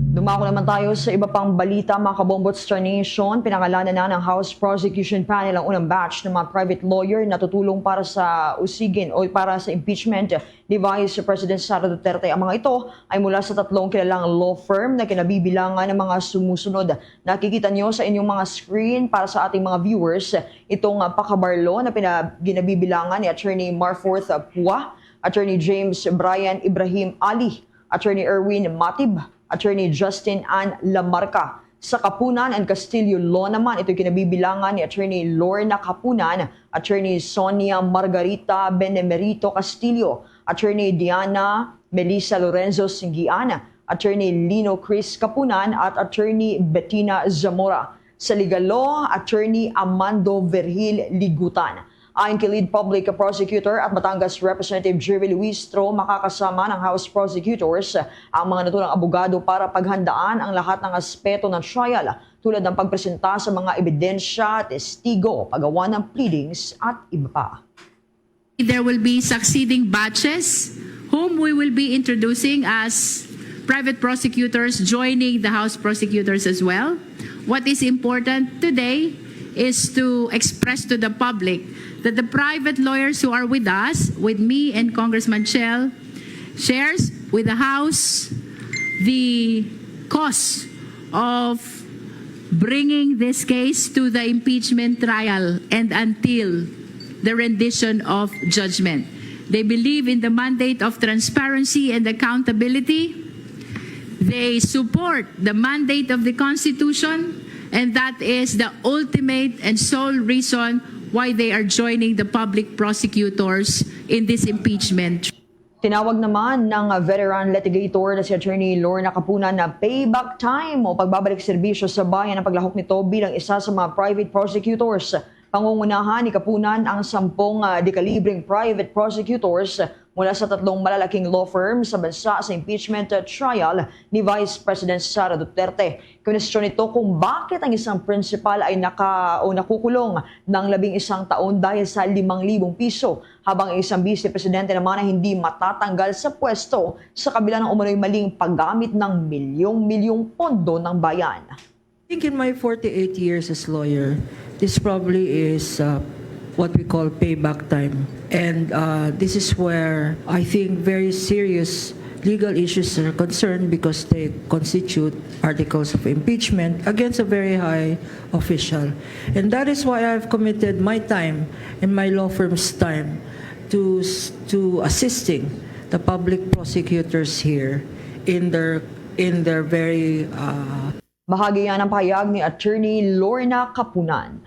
Dumako naman tayo sa iba pang balita, mga kabombot Star Nation. Pinangalanan na ng House Prosecution Panel ang unang batch ng mga private lawyer na tutulong para sa usigin o para sa impeachment ni Vice President Sara Duterte. Ang mga ito ay mula sa tatlong kilalang law firm na kinabibilangan ng mga sumusunod. Nakikita nyo sa inyong mga screen para sa ating mga viewers itong pakabarlo na ginabibilangan ni Attorney Marforth Pua, Attorney James Brian Ibrahim Ali, Attorney Erwin Matib, Attorney Justin Ann Lamarca. Sa Kapunan and Castillo Law naman, ito'y kinabibilangan ni Attorney Lorna Kapunan, Attorney Sonia Margarita Benemerito Castillo, Attorney Diana Melissa Lorenzo Singian, Attorney Lino Chris Kapunan at Attorney Bettina Zamora. Sa Legal Law, Attorney Amando Vergil Ligutan. Ayon kay Lead Public Prosecutor at Batangas Representative Jerry Luistro, makakasama ng House Prosecutors ang mga natulang abogado para paghandaan ang lahat ng aspeto ng trial tulad ng pagpresenta sa mga ebidensya, testigo, paggawa ng pleadings at iba pa. There will be succeeding batches whom we will be introducing as private prosecutors joining the House prosecutors as well. What is important today is to express to the public that the private lawyers who are with us, with me and Congressman Shell, shares with the House the cost of bringing this case to the impeachment trial and until the rendition of judgment. They believe in the mandate of transparency and accountability. They support the mandate of the Constitution, and that is the ultimate and sole reason why they are joining the public prosecutors in this impeachment. Tinawag naman ng veteran litigator na si Attorney Lorna Kapunan na payback time o pagbabalik serbisyo sa bayan ang paglahok nito bilang isa sa mga private prosecutors. Pangungunahan ni Kapunan ang 10 dekalibreng private prosecutors mula sa tatlong malalaking law firms sa bansa sa impeachment trial ni Vice President Sara Duterte. Kwestiyon ito kung bakit ang isang principal ay nakukulong ng 11 taon dahil sa 5,000 piso, habang ang isang vice presidente naman ay hindi matatanggal sa pwesto sa kabila ng umano'y maling paggamit ng milyong-milyong pondo ng bayan. I think in my 48 years as lawyer, this probably is what we call payback time. And this is where I think very serious legal issues are concerned because they constitute articles of impeachment against a very high official. And that is why I've committed my time and my law firm's time to assisting the public prosecutors here in their very Bahagi yan ang pahayag ni Attorney Lorna Kapunan.